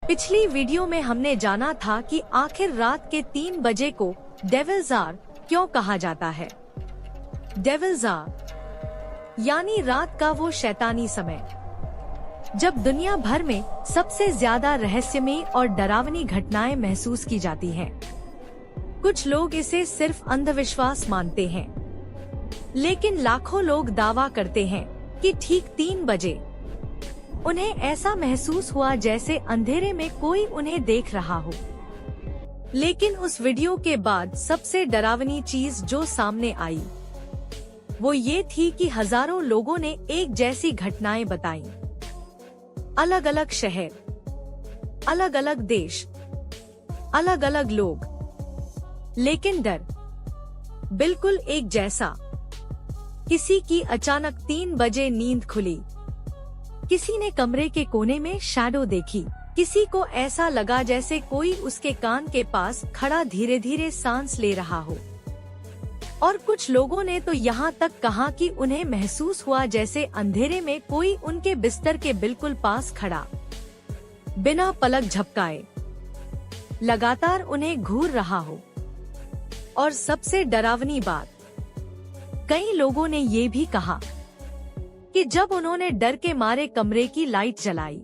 पिछली वीडियो में हमने जाना था कि आखिर रात के 3 बजे को डेविल्स आवर क्यों कहा जाता है। डेविल्स आवर यानी रात का वो शैतानी समय जब दुनिया भर में सबसे ज्यादा रहस्यमय और डरावनी घटनाएं महसूस की जाती हैं। कुछ लोग इसे सिर्फ अंधविश्वास मानते हैं, लेकिन लाखों लोग दावा करते हैं कि ठीक 3 बजे उन्हें ऐसा महसूस हुआ जैसे अंधेरे में कोई उन्हें देख रहा हो। लेकिन उस वीडियो के बाद सबसे डरावनी चीज जो सामने आई वो ये थी कि हजारों लोगों ने एक जैसी घटनाएं बताईं। अलग अलग शहर, अलग अलग देश, अलग अलग लोग, लेकिन डर बिल्कुल एक जैसा। किसी की अचानक 3 बजे नींद खुली, किसी ने कमरे के कोने में शैडो देखी, किसी को ऐसा लगा जैसे कोई उसके कान के पास खड़ा धीरे धीरे सांस ले रहा हो, और कुछ लोगों ने तो यहाँ तक कहा कि उन्हें महसूस हुआ जैसे अंधेरे में कोई उनके बिस्तर के बिल्कुल पास खड़ा, बिना पलक झपकाए, लगातार उन्हें घूर रहा हो। और सबसे डरावनी बात, कई लोगों ने ये भी कहा कि जब उन्होंने डर के मारे कमरे की लाइट जलाई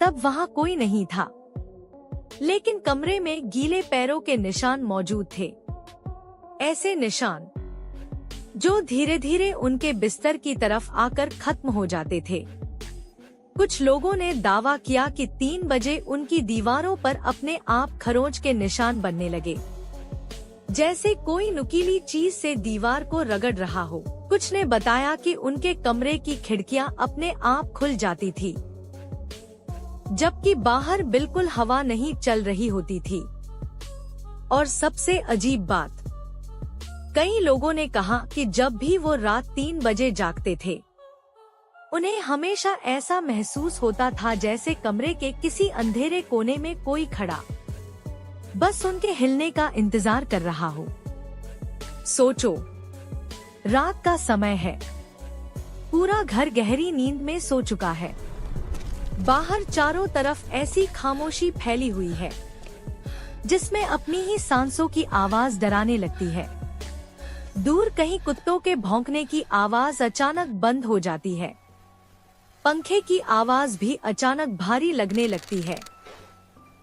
तब वहाँ कोई नहीं था, लेकिन कमरे में गीले पैरों के निशान मौजूद थे। ऐसे निशान जो धीरे धीरे उनके बिस्तर की तरफ आकर खत्म हो जाते थे। कुछ लोगों ने दावा किया कि 3 बजे उनकी दीवारों पर अपने आप खरोंच के निशान बनने लगे, जैसे कोई नुकीली चीज से दीवार को रगड़ रहा हो। कुछ ने बताया कि उनके कमरे की खिड़कियां अपने आप खुल जाती थी, जबकि बाहर बिल्कुल हवा नहीं चल रही होती थी। और सबसे अजीब बात, कई लोगों ने कहा कि जब भी वो रात 3 बजे जागते थे, उन्हें हमेशा ऐसा महसूस होता था जैसे कमरे के किसी अंधेरे कोने में कोई खड़ा बस उनके हिलने का इंतजार कर रहा हो। सोचो, रात का समय है, पूरा घर गहरी नींद में सो चुका है, बाहर चारों तरफ ऐसी खामोशी फैली हुई है जिसमें अपनी ही सांसों की आवाज डराने लगती है। दूर कहीं कुत्तों के भौंकने की आवाज अचानक बंद हो जाती है, पंखे की आवाज भी अचानक भारी लगने लगती है,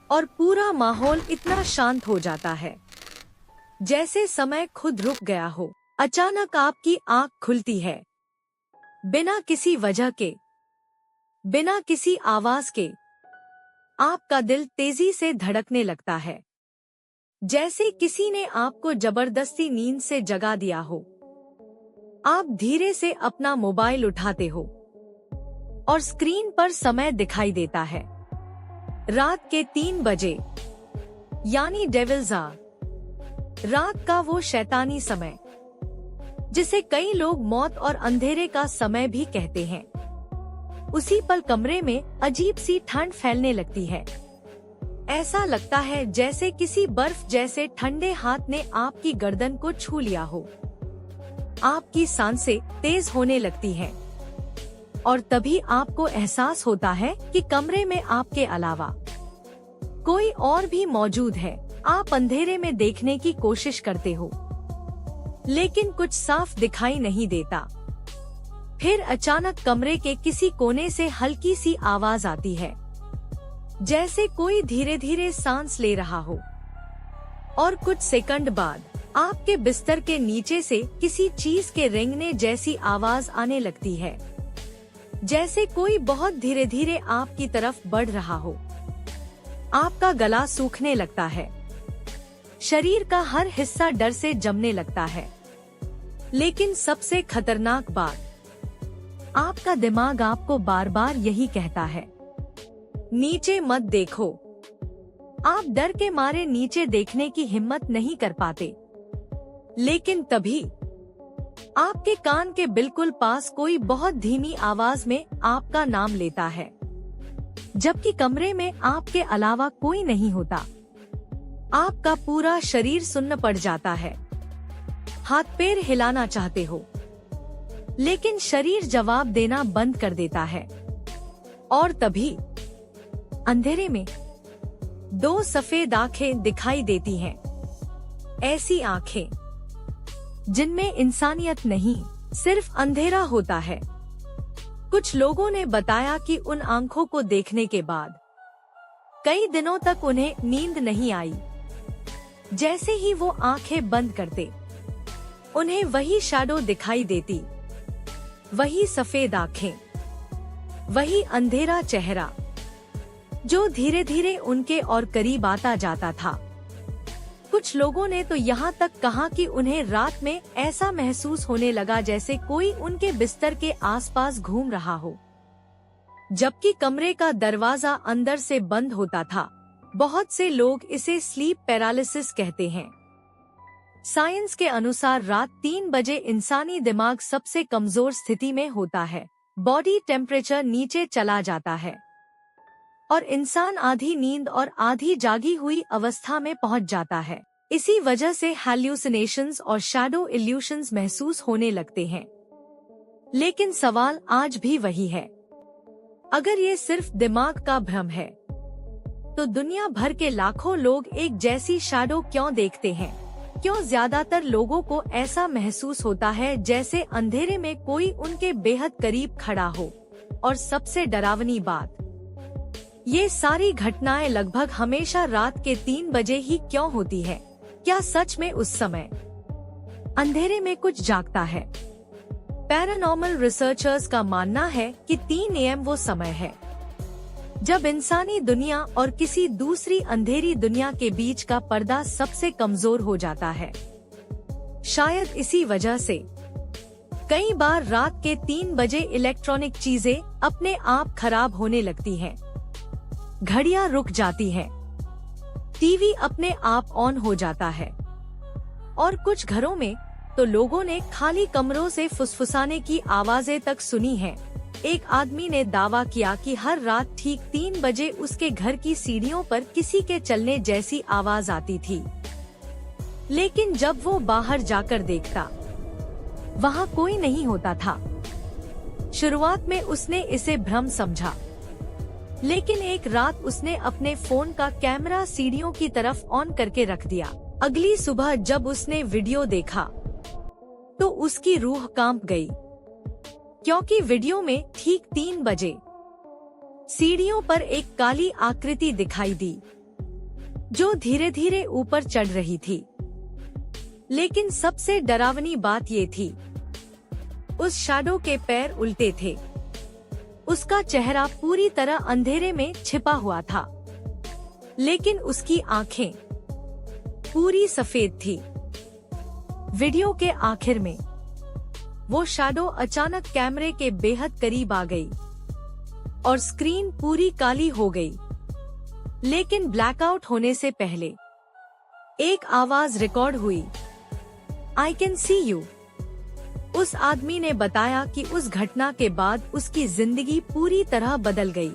और पूरा माहौल इतना शांत हो जाता है जैसे समय खुद रुक गया हो। अचानक आपकी आंख खुलती है, बिना किसी वजह के, बिना किसी आवाज के। आपका दिल तेजी से धड़कने लगता है, जैसे किसी ने आपको जबरदस्ती नींद से जगा दिया हो। आप धीरे से अपना मोबाइल उठाते हो और स्क्रीन पर समय दिखाई देता है रात के 3 बजे, यानी डेविल्स आवर, रात का वो शैतानी समय जिसे कई लोग मौत और अंधेरे का समय भी कहते हैं। उसी पल कमरे में अजीब सी ठंड फैलने लगती है। ऐसा लगता है जैसे किसी बर्फ जैसे ठंडे हाथ ने आपकी गर्दन को छू लिया हो। आपकी सांसें तेज होने लगती हैं, और तभी आपको एहसास होता है कि कमरे में आपके अलावा कोई और भी मौजूद है। आप अंधेरे में देखने की कोशिश करते हो, लेकिन कुछ साफ दिखाई नहीं देता। फिर अचानक कमरे के किसी कोने से हल्की सी आवाज आती है, जैसे कोई धीरे धीरे सांस ले रहा हो। और कुछ सेकंड बाद आपके बिस्तर के नीचे से किसी चीज के रेंगने जैसी आवाज आने लगती है, जैसे कोई बहुत धीरे धीरे आपकी तरफ बढ़ रहा हो। आपका गला सूखने लगता है, शरीर का हर हिस्सा डर से जमने लगता है। लेकिन सबसे खतरनाक बात, आपका दिमाग आपको बार बार यही कहता है, नीचे मत देखो। आप डर के मारे नीचे देखने की हिम्मत नहीं कर पाते, लेकिन तभी आपके कान के बिल्कुल पास कोई बहुत धीमी आवाज में आपका नाम लेता है, जबकि कमरे में आपके अलावा कोई नहीं होता। आपका पूरा शरीर सुन्न पड़ जाता है, हाथ पैर हिलाना चाहते हो, लेकिन शरीर जवाब देना बंद कर देता है। और तभी अंधेरे में 2 सफेद आंखें दिखाई देती हैं। ऐसी आंखें जिनमें इंसानियत नहीं, सिर्फ अंधेरा होता है। कुछ लोगों ने बताया कि उन आंखों को देखने के बाद कई दिनों तक उन्हें नींद नहीं आई। जैसे ही वो आंखें बंद करते, उन्हें वही शैडो दिखाई देती, वही सफेद आंखें, वही अंधेरा चेहरा जो धीरे धीरे उनके और करीब आता जाता था। कुछ लोगों ने तो यहाँ तक कहा कि उन्हें रात में ऐसा महसूस होने लगा जैसे कोई उनके बिस्तर के आसपास घूम रहा हो, जबकि कमरे का दरवाजा अंदर से बंद होता था। बहुत से लोग इसे स्लीप पैरालिसिस कहते हैं। साइंस के अनुसार रात 3 बजे इंसानी दिमाग सबसे कमजोर स्थिति में होता है, बॉडी टेम्परेचर नीचे चला जाता है और इंसान आधी नींद और आधी जागी हुई अवस्था में पहुंच जाता है। इसी वजह से हैल्यूसिनेशंस और शैडो इल्यूशंस महसूस होने लगते हैं। लेकिन सवाल आज भी वही है, अगर ये सिर्फ दिमाग का भ्रम है, तो दुनिया भर के लाखों लोग एक जैसी शैडो क्यों देखते हैं? क्यों ज्यादातर लोगों को ऐसा महसूस होता है जैसे अंधेरे में कोई उनके बेहद करीब खड़ा हो? और सबसे डरावनी बात, ये सारी घटनाएं लगभग हमेशा रात के 3 बजे ही क्यों होती है? क्या सच में उस समय अंधेरे में कुछ जागता है? पैरानॉर्मल रिसर्चर्स का मानना है कि 3 AM वो समय है जब इंसानी दुनिया और किसी दूसरी अंधेरी दुनिया के बीच का पर्दा सबसे कमजोर हो जाता है। शायद इसी वजह से कई बार रात के 3 बजे इलेक्ट्रॉनिक चीजें अपने आप खराब होने लगती हैं। घड़ियां रुक जाती हैं, टीवी अपने आप ऑन हो जाता है और कुछ घरों में तो लोगों ने खाली कमरों से फुसफुसाने की आवाजें तक सुनी हैं। एक आदमी ने दावा किया कि हर रात ठीक 3 बजे उसके घर की सीढ़ियों पर किसी के चलने जैसी आवाज आती थी। लेकिन जब वो बाहर जाकर देखता, वहाँ कोई नहीं होता था। शुरुआत में उसने इसे भ्रम समझा, लेकिन एक रात उसने अपने फोन का कैमरा सीढ़ियों की तरफ ऑन करके रख दिया। अगली सुबह जब उसने वीडियो देखा तो उसकी रूह कांप गई, क्योंकि वीडियो में ठीक 3 बजे सीढ़ियों पर एक काली आकृति दिखाई दी जो धीरे धीरे ऊपर चढ़ रही थी। लेकिन सबसे डरावनी बात ये थी, उस शैडो के पैर उल्टे थे, उसका चेहरा पूरी तरह अंधेरे में छिपा हुआ था, लेकिन उसकी आंखें पूरी सफेद थी। वीडियो के आखिर में वो शैडो अचानक कैमरे के बेहद करीब आ गई और स्क्रीन पूरी काली हो गई। लेकिन ब्लैकआउट होने से पहले एक आवाज रिकॉर्ड हुई, आई कैन सी यू। उस आदमी ने बताया कि उस घटना के बाद उसकी जिंदगी पूरी तरह बदल गई।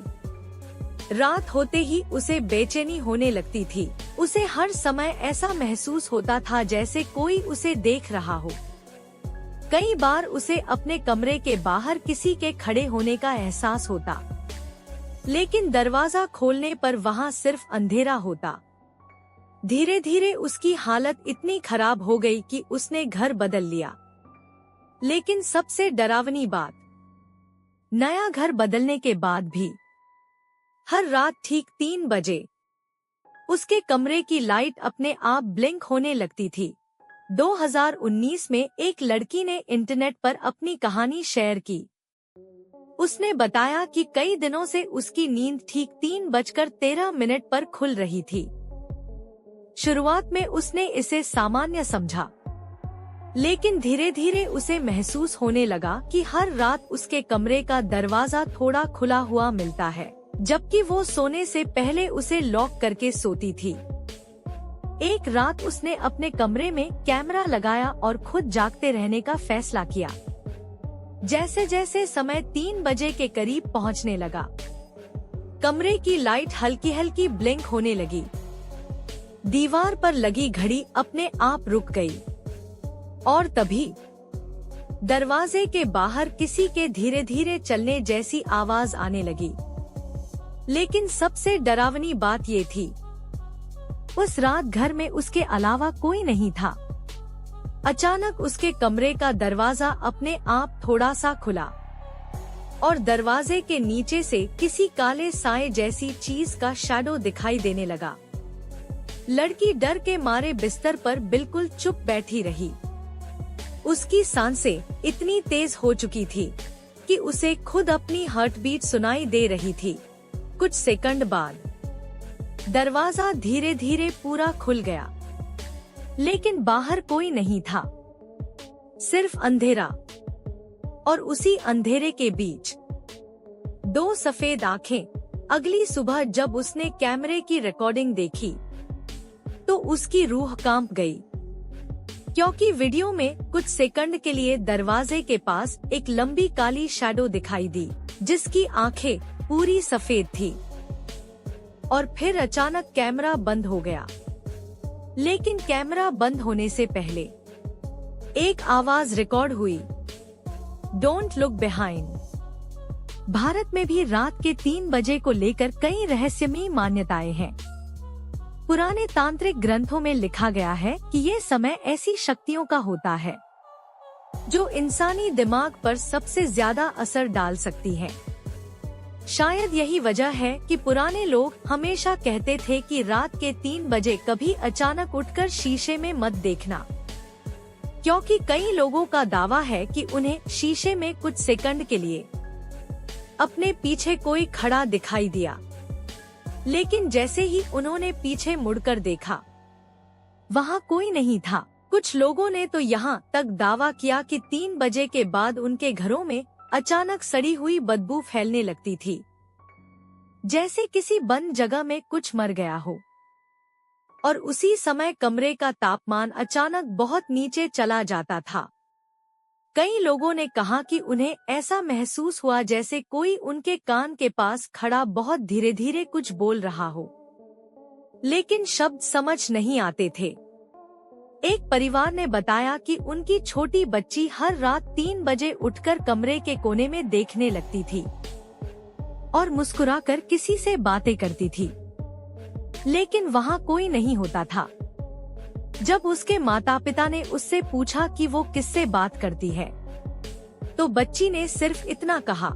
रात होते ही उसे बेचैनी होने लगती थी। उसे हर समय ऐसा महसूस होता था जैसे कोई उसे देख रहा हो। कई बार उसे अपने कमरे के बाहर किसी के खड़े होने का एहसास होता, लेकिन दरवाजा खोलने पर वहाँ सिर्फ अंधेरा होता। धीरे धीरे उसकी हालत इतनी खराब हो गई कि उसने घर बदल लिया। लेकिन सबसे डरावनी बात, नया घर बदलने के बाद भी हर रात ठीक 3 बजे उसके कमरे की लाइट अपने आप ब्लिंक होने लगती थी। 2019 में एक लड़की ने इंटरनेट पर अपनी कहानी शेयर की। उसने बताया कि कई दिनों से उसकी नींद ठीक 3:13 पर खुल रही थी। शुरुआत में उसने इसे सामान्य समझा, लेकिन धीरे धीरे उसे महसूस होने लगा कि हर रात उसके कमरे का दरवाजा थोड़ा खुला हुआ मिलता है, जबकि वो सोने से पहले उसे लॉक करके सोती थी। एक रात उसने अपने कमरे में कैमरा लगाया और खुद जागते रहने का फैसला किया। जैसे जैसे समय 3 बजे के करीब पहुंचने लगा, कमरे की लाइट हल्की हल्की ब्लिंक होने लगी। दीवार पर लगी घड़ी अपने आप रुक गई और तभी दरवाजे के बाहर किसी के धीरे धीरे चलने जैसी आवाज आने लगी। लेकिन सबसे डरावनी बात ये थी, उस रात घर में उसके अलावा कोई नहीं था। अचानक उसके कमरे का दरवाजा अपने आप थोड़ा सा खुला और दरवाजे के नीचे से किसी काले साए जैसी चीज का शैडो दिखाई देने लगा। लड़की डर के मारे बिस्तर पर बिल्कुल चुप बैठी रही। उसकी सांसें इतनी तेज हो चुकी थी कि उसे खुद अपनी हार्ट बीट सुनाई दे रही थी। कुछ सेकंड बाद दरवाजा धीरे धीरे पूरा खुल गया, लेकिन बाहर कोई नहीं था, सिर्फ अंधेरा। और उसी अंधेरे के बीच दो सफेद आंखें। अगली सुबह जब उसने कैमरे की रिकॉर्डिंग देखी तो उसकी रूह कांप गई, क्योंकि वीडियो में कुछ सेकंड के लिए दरवाजे के पास एक लंबी काली शैडो दिखाई दी, जिसकी आंखें पूरी सफेद थी। और फिर अचानक कैमरा बंद हो गया। लेकिन कैमरा बंद होने से पहले एक आवाज रिकॉर्ड हुई, डोंट लुक बिहाइंड। भारत में भी रात के 3 बजे को लेकर कई रहस्यमयी मान्यताएं हैं। पुराने तांत्रिक ग्रंथों में लिखा गया है कि ये समय ऐसी शक्तियों का होता है जो इंसानी दिमाग पर सबसे ज्यादा असर डाल सकती है। शायद यही वजह है कि पुराने लोग हमेशा कहते थे कि रात के 3 बजे कभी अचानक उठकर शीशे में मत देखना, क्योंकि कई लोगों का दावा है कि उन्हें शीशे में कुछ सेकंड के लिए अपने पीछे कोई खड़ा दिखाई दिया, लेकिन जैसे ही उन्होंने पीछे मुड़कर देखा, वहाँ कोई नहीं था। कुछ लोगों ने तो यहाँ तक दावा किया कि 3 बजे के बाद उनके घरों में अचानक सड़ी हुई बदबू फैलने लगती थी, जैसे किसी बंद जगह में कुछ मर गया हो। और उसी समय कमरे का तापमान अचानक बहुत नीचे चला जाता था। कई लोगों ने कहा कि उन्हें ऐसा महसूस हुआ जैसे कोई उनके कान के पास खड़ा बहुत धीरे धीरे कुछ बोल रहा हो, लेकिन शब्द समझ नहीं आते थे। एक परिवार ने बताया कि उनकी छोटी बच्ची हर रात 3 बजे उठकर कमरे के कोने में देखने लगती थी और मुस्कुराकर किसी से बातें करती थी, लेकिन वहाँ कोई नहीं होता था। जब उसके माता पिता ने उससे पूछा कि वो किससे बात करती है, तो बच्ची ने सिर्फ इतना कहा,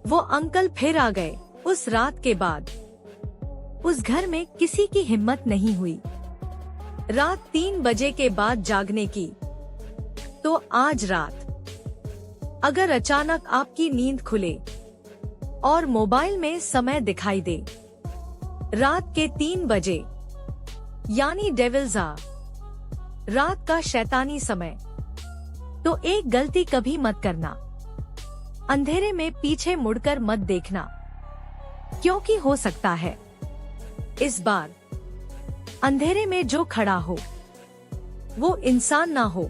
वो अंकल फिर आ गए। उस रात के बाद उस घर में किसी की हिम्मत नहीं हुई रात 3 बजे के बाद जागने की। तो आज रात अगर अचानक आपकी नींद खुले और मोबाइल में समय दिखाई दे रात के 3 बजे, यानी डेविल्स आवर, रात का शैतानी समय, तो एक गलती कभी मत करना। अंधेरे में पीछे मुड़कर मत देखना, क्योंकि हो सकता है इस बार अंधेरे में जो खड़ा हो वो इंसान ना हो।